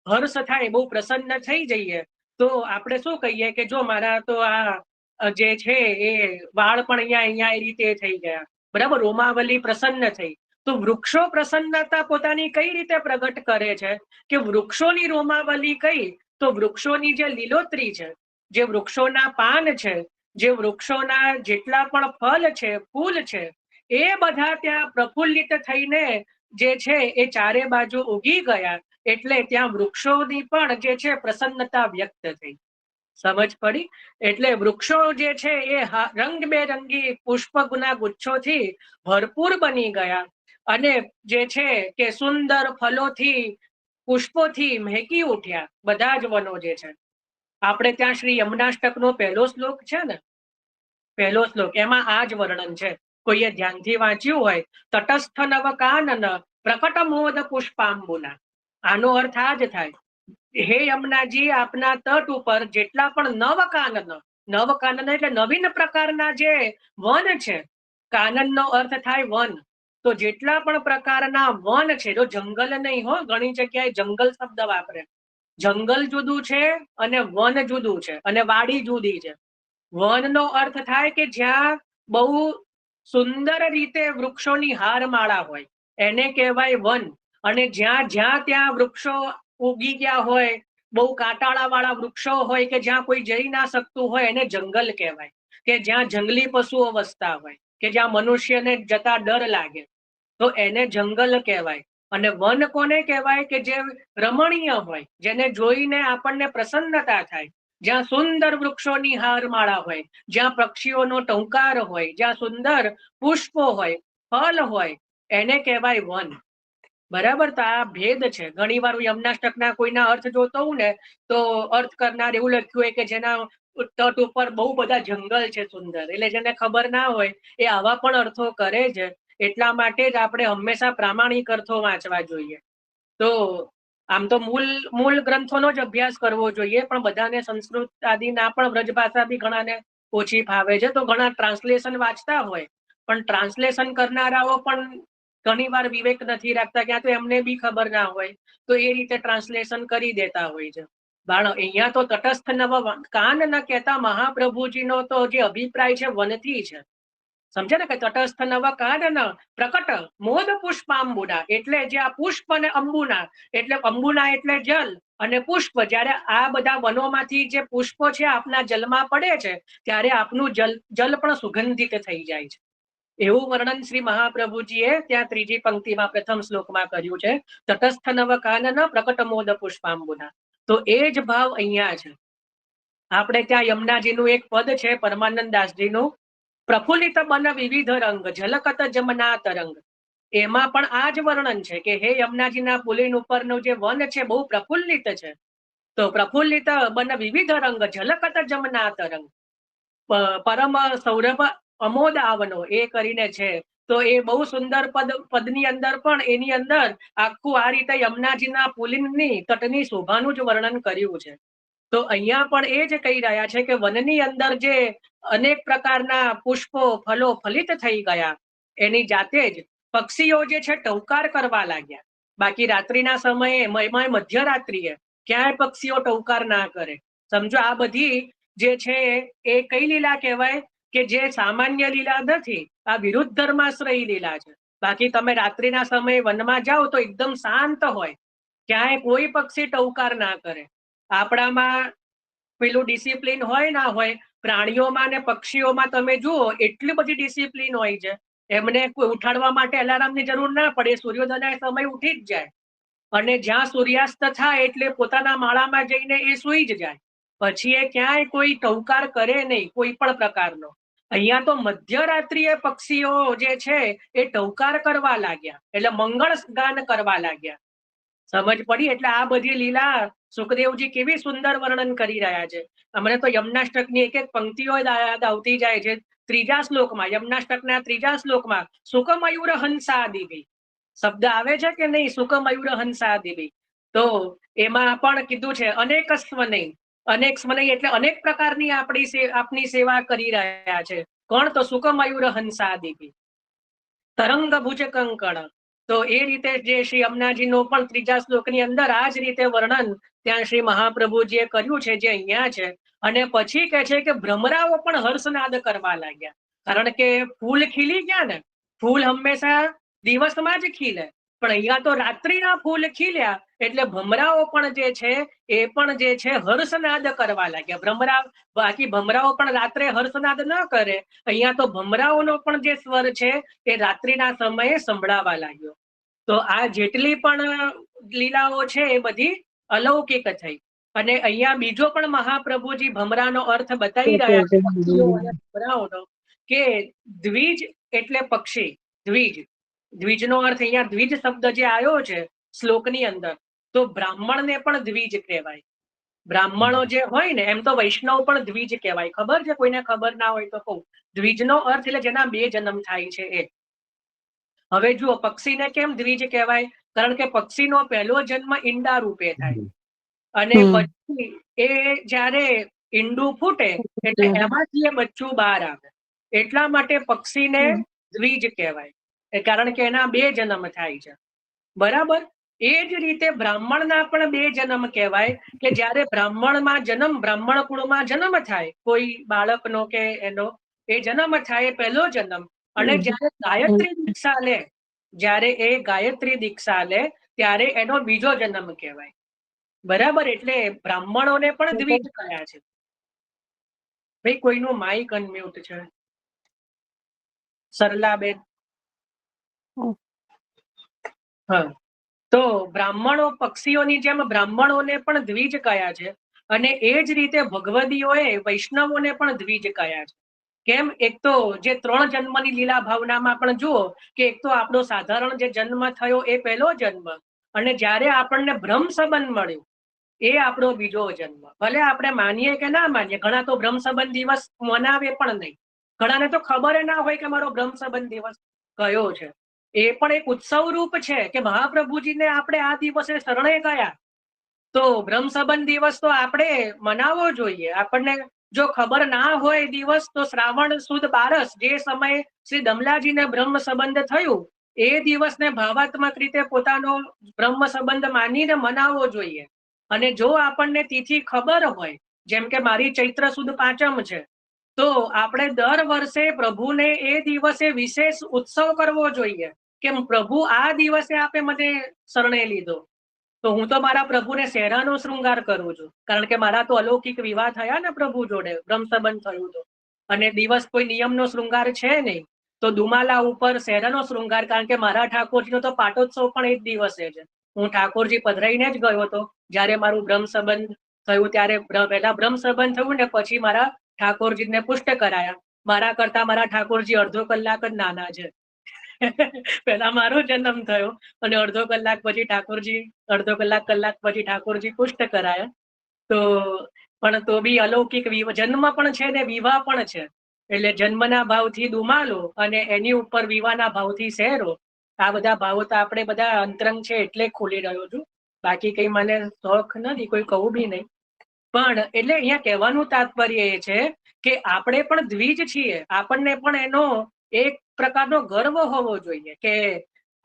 હર્ષ થાય, બહુ પ્રસન્ન થઈ જઈએ, તો આપણે શું કહીએ કે જો મારા તો આ જે છે એ વાળ પણ અહીંયા એ રીતે થઈ ગયા, બરાબર, રોમાવલી પ્રસન્ન થઈ. તો વૃક્ષો પ્રસન્નતા પોતાની કઈ રીતે પ્રગટ કરે છે કે વૃક્ષોની રોમાવલી કઈ, તો વૃક્ષોની જે લીલોતરી છે, જે વૃક્ષોના પાન છે, જે વૃક્ષોના જેટલા પણ ફળ છે, ફૂલ છે, એ બધા ત્યાં પ્રફુલ્લિત થઈને જે છે એ ચારે બાજુ ઉગી ગયા. એટલે ત્યાં વૃક્ષોની પણ જે છે પ્રસન્નતા વ્યક્ત થઈ. સમજ પડી? એટલે વૃક્ષો જે છે એ રંગબેરંગી પુષ્પના ગુચ્છોથી ભરપૂર બની ગયા, અને જે છે કે સુંદર ફલોથી, પુષ્પોથી મહેકી ઉઠ્યા બધા જ વનો જે છે. આપણે ત્યાં શ્રી યમુનાષ્ટકનો પહેલો શ્લોક છે ને, પહેલો શ્લોક, એમાં આ જ વર્ણન છે. કોઈએ ધ્યાનથી વાંચ્યું હોય, તટસ્થ નવ કાનન પ્રકટ મોદ પુષ્પાંબુના, આનો અર્થ આ જ થાય, હે યમુનાજી, આપના તટ ઉપર જેટલા પણ નવ કાનન એટલે નવીન પ્રકારના જે વન છે, કાનનનો અર્થ થાય વન, તો જેટલા પણ પ્રકારના વન છે, જો જંગલ નહીં હો, ઘણી જગ્યાએ જંગલ શબ્દ વાપરે, જંગલ જુદું છે અને વન જુદું છે, અને વાડી જુદી છે. વનનો અર્થ થાય કે જ્યાં બહુ સુંદર રીતે વૃક્ષોની હારમાળા હોય, એને કહેવાય વન. અને જ્યાં ત્યાં વૃક્ષો ઉગી ગયા હોય, બહુ કાંટાળા વાળા વૃક્ષો હોય કે જ્યાં કોઈ જઈ ના શકતું હોય, એને જંગલ કહેવાય. કે જ્યાં જંગલી પશુઓ વસતા હોય, કે જ્યાં મનુષ્યને જતા ડર લાગે, તો એને જંગલ કહેવાય. અને વન કોને કહેવાય? કે જે રમણીય હોય, જેને જોઈને આપણને પ્રસન્નતા થાય, જ્યાં સુંદર વૃક્ષોની હારમાળા હોય, જ્યાં પક્ષીઓનો ટંકાર હોય, જ્યાં સુંદર પુષ્પો હોય, ફળ હોય, એને કહેવાય વન. બરાબર. તો આ ભેદ છે. ઘણી વાર યમનાષ્ટકના કોઈના અર્થ જોતો હોઉં ને તો અર્થ કરનાર એવું લખ્યું હોય કે જેના તટ ઉપર બહુ બધા જંગલ છે સુંદર, એટલે જેને ખબર ના હોય એ આવા પણ અર્થો કરે છે. એટલા માટે જ આપણે હંમેશા પ્રામાણિક અર્થો વાંચવા જોઈએ. તો આમ તો મૂળ ગ્રંથોનો જ અભ્યાસ કરવો જોઈએ, પણ બધાને સંસ્કૃત આદિના પણ વ્રજભાષા બી ઘણાને ઓછી ફાવે છે, તો ઘણા ટ્રાન્સલેશન વાંચતા હોય, પણ ટ્રાન્સલેશન કરનારાઓ પણ ઘણી વાર વિવેક નથી રાખતા, ક્યાં તો એમને બી ખબર ના હોય, તો એ રીતે ટ્રાન્સલેશન કરી દેતા હોય છે. બાળ અહીંયા તો તટસ્થ નવ કાન ન કહેતા મહાપ્રભુજીનો તો જે અભિપ્રાય છે વનથી છે. સમજે ને કે તટસ્થ નવ કાન ન પ્રકટ મોદ પુષ્પાંબુના, એટલે જે આ પુષ્પ અને અંબુના, એટલે અંબુના એટલે જલ અને પુષ્પ, જ્યારે આ બધા વનોમાંથી જે પુષ્પો છે આપના જલમાં પડે છે ત્યારે આપનું જલ પણ સુગંધિત થઈ જાય છે. એવું વર્ણન શ્રી મહાપ્રભુજીએ ત્યાં ત્રીજી પંક્તિમાં પ્રથમ શ્લોકમાં કર્યું છે. તટસ્થ નવ કાનન પ્રકટ મોદ પુષ્પાંબુના. તો એ જ ભાવ અહીંયા છે. આપણે ત્યાં યમુનાજીનું એક પદ છે પરમાનંદ દાસજીનું, પ્રફુલ્લિત બન વિવિધ રંગ ઝલકત જમના તરંગ. એમાં પણ આ જ વર્ણન છે કે હે યમુનાજીના પુલિન ઉપરનું જે વન છે બહુ પ્રફુલ્લિત છે. તો પ્રફુલ્લિત બન વિવિધ રંગ ઝલકત જમના તરંગ. પરમ સૌરભ અમોદ આવનો એ કરીને છે. તો એ બહુ સુંદર પદની અંદર પણ એની અંદર આખું આ રીતે યમુનાજીના પુલિનની તટની શોભાનું જ વર્ણન કર્યું છે. તો અહીંયા પણ એ જ કહી રહ્યા છે કે વનની અંદર જે અનેક પ્રકારના પુષ્પો ફલો ફલિત થઈ ગયા, એની જાતે જ પક્ષીઓ જે છે ટૌકાર કરવા લાગ્યા. બાકી રાત્રિના સમયે મધ્યરાત્રિએ ક્યાંય પક્ષીઓ ટૌકાર ના કરે. સમજો આ બધી જે છે એ કઈ લીલા કહેવાય? કે જે સામાન્ય લીલા નથી, આ વિરુદ્ધ ધર્માશ્રયી લીલા છે. બાકી તમે રાત્રિના સમયે વનમાં જાઓ તો એકદમ શાંત હોય, ક્યાંય કોઈ પક્ષી ટૌકાર ના કરે. આપણામાં પેલું ડિસિપ્લિન હોય ના હોય, પ્રાણીઓમાં ને પક્ષીઓમાં તમે જુઓ એટલી બધી ડિસિપ્લિન હોય છે. એમને કોઈ ઉઠાડવા માટે અલાર્મની જરૂર ના પડે, સૂર્યોદયના સમય ઉઠી જ જાય, અને જ્યાં સૂર્યાસ્ત થાય એટલે પોતાના માળામાં જઈને એ સૂઈ જ જાય. પછી એ ક્યાંય કોઈ ટૌકાર કરે નહીં કોઈ પણ પ્રકારનો. અહીંયા તો મધ્યરાત્રિએ પક્ષીઓ જે છે એ ટૌકાર કરવા લાગ્યા, એટલે મંગળ ગાન કરવા લાગ્યા. સમજ પડી? એટલે આ બધી લીલા સુખદેવજી કેવી સુંદર વર્ણન કરી રહ્યા છે. અમને તો યમુનાષ્ટકની એક એક પંક્તિઓ યાદ આવતી જાય છે. ત્રીજા શ્લોકમાં, યમુનાષ્ટકના ત્રીજા શ્લોકમાં સુકમયુર હંસાદિભિ શબ્દ આવે છે કે નહીં? સુકમયુર હંસાદિભિ. તો એમાં પણ કીધું છે અનેક સ્વનય. અનેક સ્વનય એટલે અનેક પ્રકારની આપની સેવા કરી રહ્યા છે. કોણ? તો સુકમયુર હંસાદિભિ તરંગ ભુજ કંકણ. તો એ રીતે જે શ્રી યમુનાજીનો પણ ત્રીજા શ્લોકની અંદર આ જ રીતે વર્ણન ત્યાં શ્રી મહાપ્રભુજીએ કર્યું છે જે અહીંયા છે. અને પછી કહે છે કે ભ્રમરાઓ પણ હર્ષનાદ કરવા લાગ્યા. કારણ કે ફૂલ ખીલી ગયા ને, ફૂલ હંમેશા દિવસમાં જ ખીલે, પણ અહીંયા તો રાત્રિના ફૂલ ખીલ્યા એટલે ભમરાઓ પણ જે છે એ પણ જે છે હર્ષનાદ કરવા લાગ્યા. બાકી ભમરાઓ પણ રાત્રે હર્ષનાદ ન કરે, અહીંયા તો ભમરાઓનો પણ જે સ્વર છે એ રાત્રિના સમયે સંભળાવા લાગ્યો. તો આ જેટલી પણ લીલાઓ છે એ બધી અલૌકિક થઈ. અને અહીંયા બીજો પણ મહાપ્રભુજી ભમરાનો અર્થ બતાવી રહ્યા છે પક્ષીઓ અને ભમરાઓનો, કે દ્વિજ એટલે પક્ષી. દ્વિજનો અર્થ અહીંયા દ્વિજ શબ્દ જે આવ્યો છે શ્લોકની અંદર, તો બ્રાહ્મણને પણ દ્વિજ કહેવાય. બ્રાહ્મણો જે હોય ને, એમ તો વૈષ્ણવ પણ દ્વિજ કહેવાય. ખબર છે? કોઈને ખબર ના હોય તો કહું. દ્વિજનો અર્થ એટલે જેના બે જન્મ થાય છે એ. હવે જુઓ, પક્ષીને કેમ દ્વિજ કહેવાય? કારણ કે પક્ષીનો પહેલો જન્મ ઈંડા રૂપે થાય, અને પછી એ જ્યારે ઈંડું ફૂટે એટલે એમાંથી એ બચ્ચું બહાર આવે. એટલા માટે પક્ષીને દ્વિજ કહેવાય, કારણ કે એના બે જન્મ થાય છે. બરાબર. એ જ રીતે બ્રાહ્મણના પણ બે જન્મ કહેવાય, કે જ્યારે બ્રાહ્મણ કુળમાં જન્મ થાય કોઈ બાળકનો કે એનો, એ જન્મ થાય પહેલો જન્મ. અને જ્યારે એ ગાયત્રી દીક્ષા લે ત્યારે એનો બીજો જન્મ કહેવાય. બરાબર. એટલે બ્રાહ્મણોને પણ દ્વિજ કયા છે. ભાઈ કોઈનું માઇક અનમ્યુટ છે. સરલાબેન. હા, તો બ્રાહ્મણો પક્ષીઓની જેમ બ્રાહ્મણોને પણ દ્વિજ કયા છે, અને એ જ રીતે ભગવદીઓએ વૈષ્ણવોને પણ દ્વિજ કયા છે. કેમ? એક તો જે 3 જન્મની લીલા ભાવનામાં પણ જુઓ કે એક તો આપણો સાધારણ જે જન્મ થયો એ પહેલો જન્મ, અને જ્યારે આપણને બ્રહ્મ સંબંધ મળ્યું એ આપણો બીજો જન્મ. ભલે આપણે માનીએ કે ના માનીએ, ઘણા તો બ્રહ્મ સંબંધ દિવસ મનાવે પણ નહીં. ઘણાને તો ખબર ના હોય કે મારો બ્રહ્મ સંબંધ દિવસ કયો છે. એ પણ એક ઉત્સવ રૂપ છે કે મહાપ્રભુજીને આપણે આ દિવસે શરણે ગયા, તો બ્રહ્મ સંબંધ દિવસ તો આપણે મનાવવો જોઈએ. આપણને જો ખબર ના હોય દિવસ, તો શ્રાવણ સુદ બારસ જે સમયે શ્રી દમલાજીને બ્રહ્મ સંબંધ થયું, એ દિવસને ભાવાત્મક રીતે પોતાનો બ્રહ્મ સંબંધ માનીને મનાવવો જોઈએ. અને જો આપણને તિથિ ખબર હોય, જેમ કે મારી ચૈત્ર સુદ પાંચમ છે, તો આપણે દર વર્ષે પ્રભુને એ દિવસે વિશેષ ઉત્સવ કરવો જોઈએ કે પ્રભુ આ દિવસે આપે મને શરણે લીધો. તો હું તો મારા પ્રભુને શેરાનો શૃંગાર કરું છું, કારણ કે મારા તો અલૌકિક વિવાહ થયા ને પ્રભુ જોડે, બ્રહ્મ સંબંધ થયું તો. અને દિવસ કોઈ નિયમનો શૃંગાર છે નહીં, તો દુમાલા ઉપર શેરાનો શૃંગાર, કારણ કે મારા ઠાકોરજીનો તો પાટોત્સવ પણ એ જ દિવસે છે. હું ઠાકોરજી પધરાઈને જ ગયો હતો. જ્યારે મારું બ્રહ્મ સંબંધ થયું ત્યારે પહેલા બ્રહ્મ સંબંધ થયું ને પછી મારા ઠાકોરજીને પુષ્ટ કરાયા. મારા કરતા મારા ઠાકોરજી અડધો કલાક જ નાના છે. પેલા મારો જન્મ થયો અને અડધો કલાક પછી ઠાકોરજી, અડધો કલાક પછી ઠાકોરજી પુષ્ટ કરાયા. તો પણ તો બી અલૌકિક જન્મ પણ છે ને વિવાહ પણ છે. એટલે જન્મના ભાવથી દુમાલો અને એની ઉપર વિવાહના ભાવથી શહેરો. આ બધા ભાવો તો આપણે બધા અંતરંગ છે એટલે ખોલી રહ્યો છું. બાકી કઈ મને શોખ નથી, કોઈ કહું બી નહીં. પણ એટલે અહીંયા કહેવાનું તાત્પર્ય એ છે કે આપણે પણ દ્વિજ છીએ. આપણને પણ એનો એક પ્રકારનો ગર્વ હોવો જોઈએ કે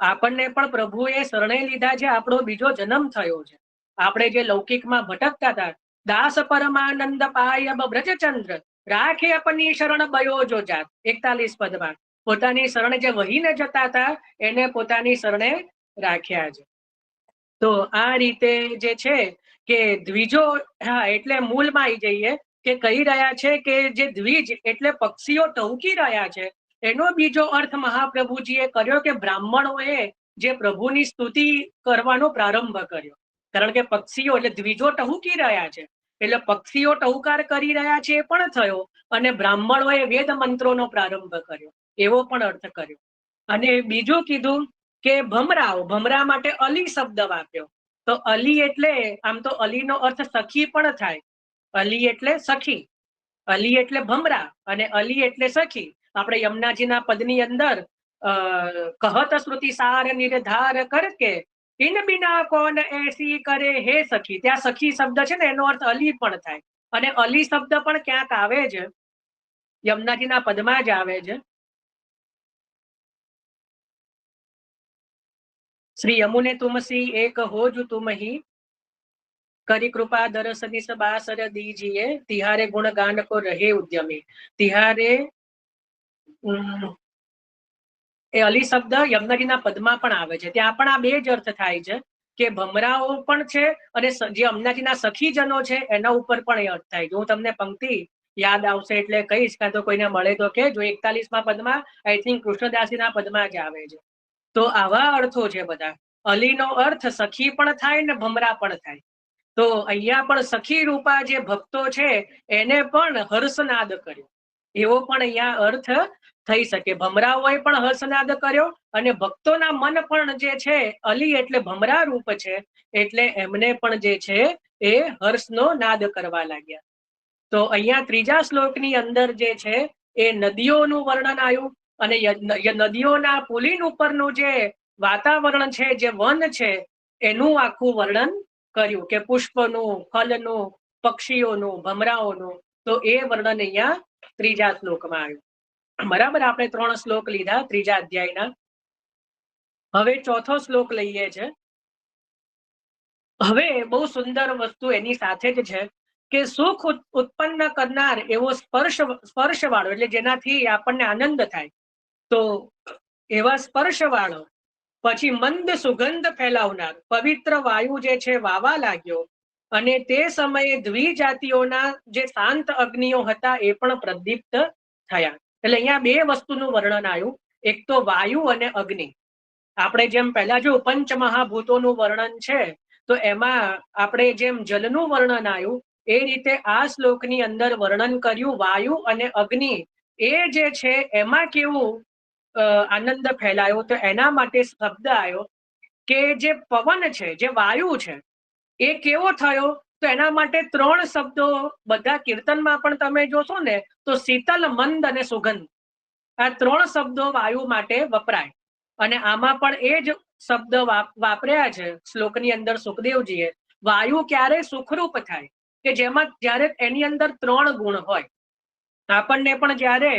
આપણને પણ પ્રભુએ શરણે લીધા છે, આપણો બીજો જન્મ થયો છે. આપણે જે લૌકિકમાં ભટકતા હતા, દાસ પરમાનંદ પાય બ્રજચંદ્ર રાખે આપની શરણ બયો જો જાત, 41 પદમાં પોતાની શરણે જે વહીને જતા હતા એને પોતાની શરણે રાખ્યા છે. તો આ રીતે જે છે કે દ્વિજો, હા, એટલે મૂળમાં આવી જઈએ કે કહી રહ્યા છે કે જે દ્વિજ એટલે પક્ષીઓ ટહુકી રહ્યા છે, એનો બીજો અર્થ મહાપ્રભુજીએ કર્યો કે બ્રાહ્મણોએ જે પ્રભુની સ્તુતિ કરવાનો પ્રારંભ કર્યો. કારણ કે પક્ષીઓ એટલે દ્વિજો ટહુકી રહ્યા છે, એટલે પક્ષીઓ ટહુકાર કરી રહ્યા છે એ પણ થયો, અને બ્રાહ્મણોએ વેદ મંત્રોનો પ્રારંભ કર્યો, એવો પણ અર્થ કર્યો. અને બીજું કીધું કે ભમરાઓ, ભમરા માટે અલી શબ્દ વાપર્યો. તો અલી એટલે આમ તો અલીનો અર્થ સખી પણ થાય. અલી એટલે સખી, અલી એટલે ભમરા, અને અલી એટલે સખી. આપણે યમુનાજીના પદની અંદર કહત શ્રુતિ સાર નિર્ધાર કરકે ઇન બિના કોન એસી કરે હે સખી, ત્યાં સખી શબ્દ છે ને એનો અર્થ અલી પણ થાય. અને અલી શબ્દ પણ ક્યાંક આવે છે, યમુનાજીના પદમાં જ આવે છે. શ્રી યમુને તુમસી એક હો જુ તુમ હી, કરી કૃપા દરસની સબાસર દીજીએ, તિહારે ગુણ ગાન કો રહે ઉદ્યમી. તિહારે એ અલી શબ્દ યમુનાજીના પદમાં પણ આવે છે. ત્યાં પણ આ બે જ અર્થ થાય છે કે ભમરાઓ પણ છે અને જે યમુનાજીના સખીજનો છે એના ઉપર પણ એ અર્થ થાય છે. હું તમને પંક્તિ યાદ આવશે એટલે કહીશ, કાં તો કોઈને મળે તો કે જો 41માં પદમાં આઈ થિંક કૃષ્ણદાસીના પદમાં જ આવે છે. તો આવા અર્થો છે બધા. અલીનો અર્થ સખી પણ થાય ને ભમરા પણ થાય. તો અહીંયા પણ સખી રૂપા જે ભક્તો છે એને પણ હર્ષનાદ કર્યો, એવો પણ અહીંયા અર્થ થઈ શકે. ભમરાઓએ પણ હર્ષનાદ કર્યો અને ભક્તોના મન પણ જે છે, અલી એટલે ભમરા રૂપ છે, એટલે એમને પણ જે છે એ હર્ષનો નાદ કરવા લાગ્યા. તો અહીંયા ત્રીજા શ્લોકની અંદર જે છે એ નદીઓનું વર્ણન આવ્યું, અને નદીઓના પુલિન ઉપરનું જે વાતાવરણ છે, જે વન છે, એનું આખું વર્ણન કર્યું કે પુષ્પનું, ફલનું, પક્ષીઓનું, ભમરાઓનું. તો એ વર્ણન અહીંયા ત્રીજા શ્લોકમાં આવ્યું. બરાબર, આપણે 3 શ્લોક લીધા ત્રીજા અધ્યાયના. હવે ચોથો શ્લોક લઈએ છે. હવે બહુ સુંદર વસ્તુ એની સાથે જ છે કે સુખ ઉત્પન્ન કરનાર એવો સ્પર્શ વાળો, એટલે જેનાથી આપણને આનંદ થાય, તો એવા સ્પર્શ વાળો, પછી મંદ સુગંધ ફેલાવનાર પવિત્ર વાયુ જે છે વાવા લાગ્યો, અને તે સમયે દ્વિજાતિઓના જે શાંત અગ્નિઓ હતા એ પણ પ્રદીપ્ત થયા. એટલે અહીંયા બે વસ્તુનું વર્ણન આવ્યું, એક તો વાયુ અને અગ્નિ. આપણે જેમ પહેલા જો પંચમહાભૂતોનું વર્ણન છે, તો એમાં આપણે જેમ જલનું વર્ણન આવ્યું એ રીતે આ શ્લોકની અંદર વર્ણન કર્યું વાયુ અને અગ્નિ એ જે છે એમાં કેવું આનંદ ફેલાયો. તો એના માટે શબ્દ આવ્યો કે જે પવન છે, જે વાયુ છે, એ કેવો થયો. તો એના માટે 3 શબ્દો બધા કીર્તનમાં પણ તમે જોશો ને તો શીતલ, મંદ અને સુગંધ, આ 3 શબ્દો વાયુ માટે વપરાય. અને આમાં પણ એ જ શબ્દ વાપર્યા છે શ્લોકની અંદર સુખદેવજીએ. વાયુ ક્યારે સુખરૂપ થાય કે જેમાં જ્યારે એની અંદર 3 ગુણ હોય. આપણને પણ જ્યારે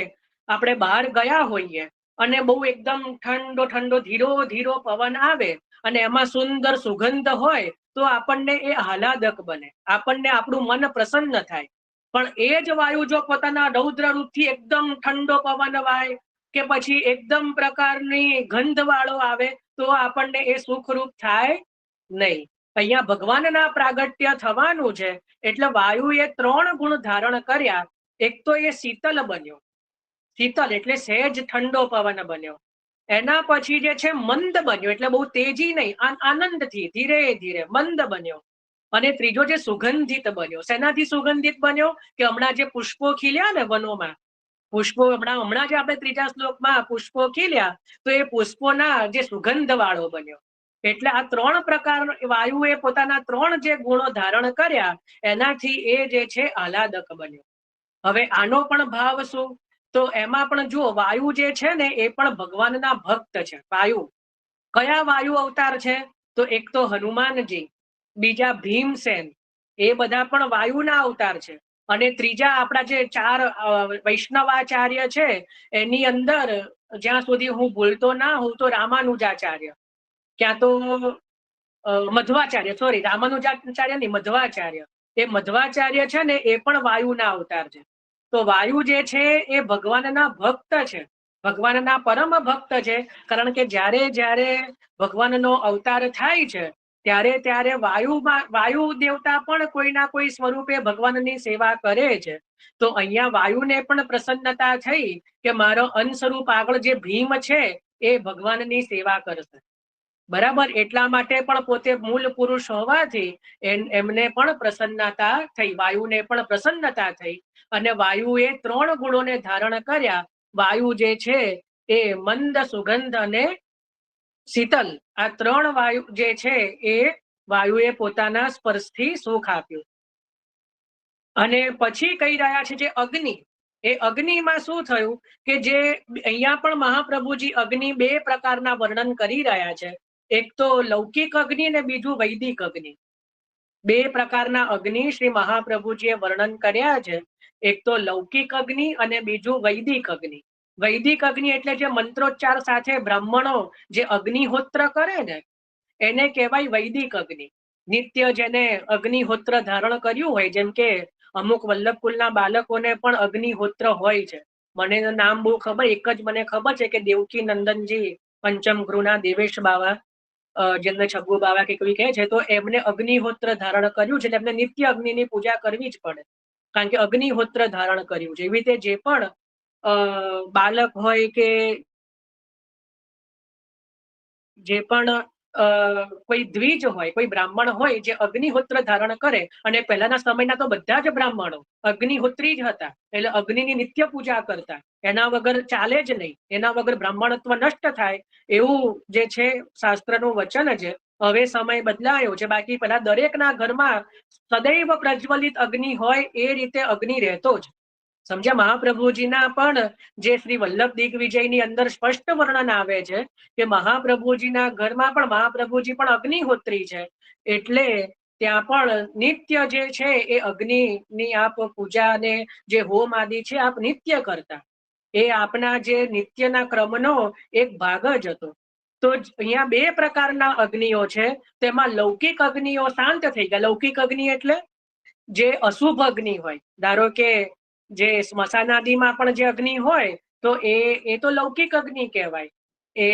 આપણે બહાર ગયા હોઈએ અને બહુ એકદમ ઠંડો ઠંડો ધીરો ધીરો પવન આવે અને એમાં સુંદર સુગંધ હોય તો આપણને એ આહલાદક બને, આપણને આપણું મન પ્રસન્ન થાય. પણ એ જ વાયુ જો પોતાના રૌદ્ર રૂપથી એકદમ ઠંડો પવન વાય કે પછી એકદમ પ્રકારની ગંધ વાળો આવે તો આપણને એ સુખરૂપ થાય નહીં. અહીંયા ભગવાનના પ્રાગટ્ય થવાનું છે એટલે વાયુએ 3 ગુણ ધારણ કર્યા. એક તો એ શીતલ બન્યો, શીતલ એટલે સહેજ ઠંડો પવન બન્યો. એના પછી જે છે મંદ બન્યો એટલે બહુ તેજી નહીં, આનંદથી ધીરે ધીરે મંદ બન્યો. અને ત્રીજો જે સુગંધિત બન્યો. શેનાથી સુગંધિત બન્યો કે હમણાં જે પુષ્પો ખીલ્યા ને વનોમાં, પુષ્પો હમણાં જે આપણે ત્રીજા શ્લોકમાં પુષ્પો ખીલ્યા તો એ પુષ્પોના જે સુગંધ વાળો બન્યો. એટલે આ 3 પ્રકાર વાયુએ પોતાના 3 જે ગુણો ધારણ કર્યા એનાથી એ જે છે આહલાદક બન્યો. હવે આનો પણ ભાવ શું? તો એમાં પણ જુઓ વાયુ જે છે ને એ પણ ભગવાનના ભક્ત છે. વાયુ કયા વાયુ અવતાર છે? તો એક તો હનુમાનજી, બીજા ભીમસેન, એ બધા પણ વાયુના અવતાર છે. અને ત્રીજા આપણા જે 4 વૈષ્ણવાચાર્ય છે એની અંદર જ્યાં સુધી હું ભૂલતો ના હોઉં તો રામાનુજાચાર્ય, ક્યાં તો મધ્વાચાર્ય, સોરી રામાનુજાચાર્ય નહીં, મધ્વાચાર્ય. એ મધ્વાચાર્ય છે ને એ પણ વાયુના અવતાર છે. તો વાયુ જે છે એ ભગવાનના ભક્ત છે, ભગવાનના પરમ ભક્ત છે. કારણ કે જ્યારે જ્યારે ભગવાનનો અવતાર થાય છે ત્યારે ત્યારે વાયુ દેવતા પણ કોઈના કોઈ સ્વરૂપે ભગવાનની સેવા કરે છે. તો અહીંયા વાયુને પણ પ્રસન્નતા થઈ કે મારો અંશ સ્વરૂપ આગળ જે ભીમ છે એ ભગવાનની સેવા કરશે. બરાબર, એટલા માટે પણ પોતે મૂળ પુરુષ હોવાથી એમને પણ પ્રસન્નતા થઈ, વાયુને પણ પ્રસન્નતા થઈ. અને વાયુએ 3 ગુણોને ધારણ કર્યા. વાયુ જે છે એ મંદ, સુગંધ અને શીતલ, આ 3 વાયુ જે છે એ વાયુએ પોતાના સ્પર્શથી સુખ આપ્યું. અને પછી કહી રહ્યા છે જે અગ્નિ, એ અગ્નિમાં શું થયું કે જે અહીંયા પણ મહાપ્રભુજી અગ્નિ 2 પ્રકારના વર્ણન કરી રહ્યા છે. એક તો લૌકિક અગ્નિ અને બીજું વૈદિક અગ્નિ. 2 પ્રકારના અગ્નિ શ્રી મહાપ્રભુજીએ વર્ણન કર્યા છે. એક તો લૌકિક અગ્નિ અને બીજું વૈદિક અગ્નિ. વૈદિક અગ્નિ એટલે જે મંત્રોચ્ચાર સાથે બ્રાહ્મણો જે અગ્નિહોત્ર કરે ને એને કહેવાય વૈદિક અગ્નિ. નિત્ય જેને અગ્નિહોત્ર ધારણ કર્યું હોય, જેમ કે અમુક વલ્લભકુલના બાળકોને પણ અગ્નિહોત્ર હોય છે. મને નામ બહુ ખબર, એક જ મને ખબર છે કે દેવકી નંદનજી પંચમ ગૃહના દેવેશ બાવા, જેમને છગ્ગુ બાવા કે કોઈ કહે છે, તો એમને અગ્નિહોત્ર ધારણ કર્યું છે. એમને નિત્ય અગ્નિની પૂજા કરવી જ પડે કારણ કે અગ્નિહોત્ર ધારણ કર્યું છે. એવી રીતે જે પણ બાળક હોય કે જે પણ કોઈ દ્વિજ હોય, કોઈ બ્રાહ્મણ હોય જે અગ્નિહોત્ર ધારણ કરે, અને પહેલાના સમયના તો બધા જ બ્રાહ્મણો અગ્નિહોત્રી જ હતા, એટલે અગ્નિની નિત્ય પૂજા કરતા, એના વગર ચાલે જ નહીં, એના વગર બ્રાહ્મણત્વ નષ્ટ થાય એવું જે છે શાસ્ત્રનું વચન છે. હવે સમય બદલાયો છે, બાકી પહેલા દરેકના ઘરમાં સદૈવ પ્રજ્વલિત અગ્નિ હોય એ રીતે અગ્નિ રહેતો જ. સમજ્યા? મહાપ્રભુજીના પણ જે શ્રી વલ્લભ દિગ્વિજયની અંદર સ્પષ્ટ વર્ણન આવે છે કે મહાપ્રભુજીના ઘરમાં પણ મહાપ્રભુજી પણ અગ્નિહોત્રી છે. એટલે ત્યાં પણ નિત્ય જે છે એ અગ્નિની આપ પૂજા અને જે હોમ આદિ છે આપ નિત્ય કરતા. એ આપના જે નિત્યના ક્રમનો એક ભાગ જ હતો. તો અહીંયા 2 પ્રકારના અગ્નિઓ છે. તેમાં લૌકિક અગ્નિઓ શાંત થઈ ગયા. લૌકિક અગ્નિ એટલે જે અશુભ અગ્નિ હોય, ધારો કે જે સ્મશાનાદિમાં પણ જે અગ્નિ હોય તો એ તો લૌકિક અગ્નિ કહેવાય, એ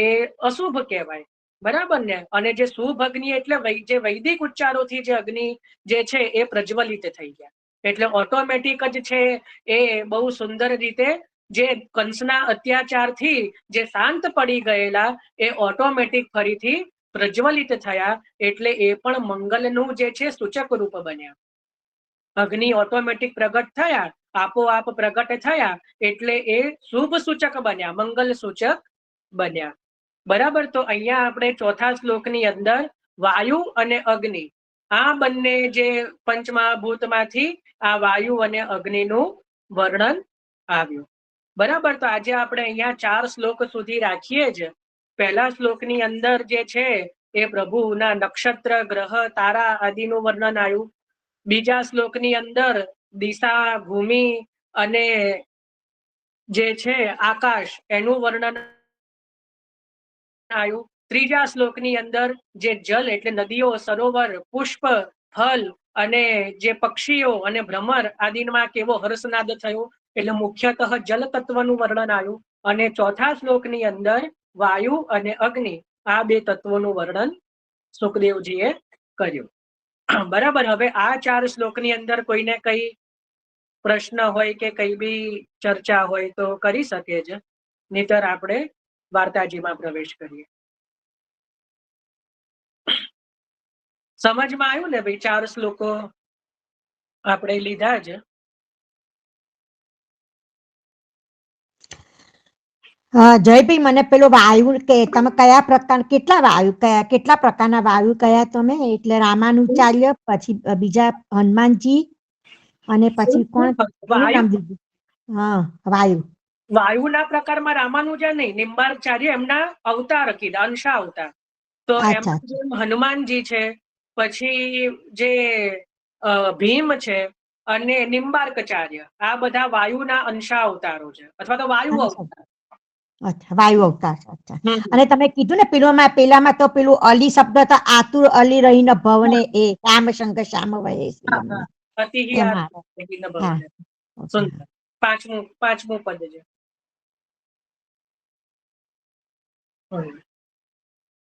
અશુભ કહેવાય. બરાબર ને? અને જે શુભ અગ્નિ એટલે જે વૈદિક ઉચ્ચારોથી જે અગ્નિ જે છે એ પ્રજ્વલિત થઈ ગયા. એટલે ઓટોમેટિક જ છે એ બહુ સુંદર રીતે જે કંસના અત્યાચારથી જે શાંત પડી ગયેલા એ ઓટોમેટિક ફરીથી પ્રજ્વલિત થયા, એટલે એ પણ મંગલનું જે છે સૂચક રૂપ બન્યા. અગ્નિ ઓટોમેટિક પ્રગટ થયા, આપોઆપ પ્રગટ થયા, એટલે એ શુભ સૂચક બન્યા, મંગલ સૂચક બન્યા. બરાબર. તો અહીંયા આપણે ચોથા શ્લોકની અંદર વાયુ અને અગ્નિ આ બંને જે પંચમહાભૂતમાંથી આ વાયુ અને અગ્નિનું વર્ણન આવ્યું. બરાબર. તો આજે આપણે અહીંયા 4 શ્લોક સુધી રાખીએ જ. પહેલા શ્લોકની અંદર જે છે એ પ્રભુના નક્ષત્ર, ગ્રહ, તારા આદિનું વર્ણન આવ્યું. બીજા શ્લોકની અંદર દિશા, ભૂમિ અને જે છે આકાશ એનું વર્ણન આવ્યું. ત્રીજા શ્લોકની અંદર જે જલ એટલે નદીઓ, સરોવર, પુષ્પ, ફલ અને જે પક્ષીઓ અને ભ્રમર આદિમાં કેવો હર્ષનાદ થયો એટલે મુખ્યતઃ જલ તત્વનું વર્ણન આવ્યું. અને ચોથા શ્લોકની અંદર વાયુ અને અગ્નિ આ બે તત્વોનું વર્ણન સુખદેવજીએ કર્યું. બરાબર. હવે આ 4 શ્લોકની અંદર કોઈને કઈ પ્રશ્ન હોય કે કઈ બી ચર્ચા હોય તો કરી શકે છે, નહીતર આપણે વાર્તાજીમાં પ્રવેશ કરીએ. સમજમાં આવ્યું ને ભાઈ? 4 શ્લોકો આપણે લીધા છે.
જયભાઈ, મને પેલો વાયુ કે તમે કયા પ્રકાર, કેટલા વાયુ કયા, કેટલા પ્રકારના વાયુ કયા તમે? એટલે રામાનુચાર્ય, પછી બીજા હનુમાનજી અને પછી કોણ નામ દીધું? હા, વાયુ.
વાયુના પ્રકારમાં રામાનુજા નહીં, નિંબાર્ચાર્ય એમના અવતાર કીધા, અંશા અવતાર. તો એમાં જેમ હનુમાનજી છે, પછી જે ભીમ છે અને નિંબાર્કચાર્ય, આ બધા વાયુના અંશા અવતારો છે, અથવા તો વાયુ અવતાર.
અચ્છા, વાયુ અવતાર. અચ્છા. અને તમે કીધું ને પેલામાં તો પેલું અલી શબ્દ તો આતુર અલી રહીને ભવને એ શ્યામ શંકર શ્યામ વયે
સુંદર. પાંચમું પદ છે.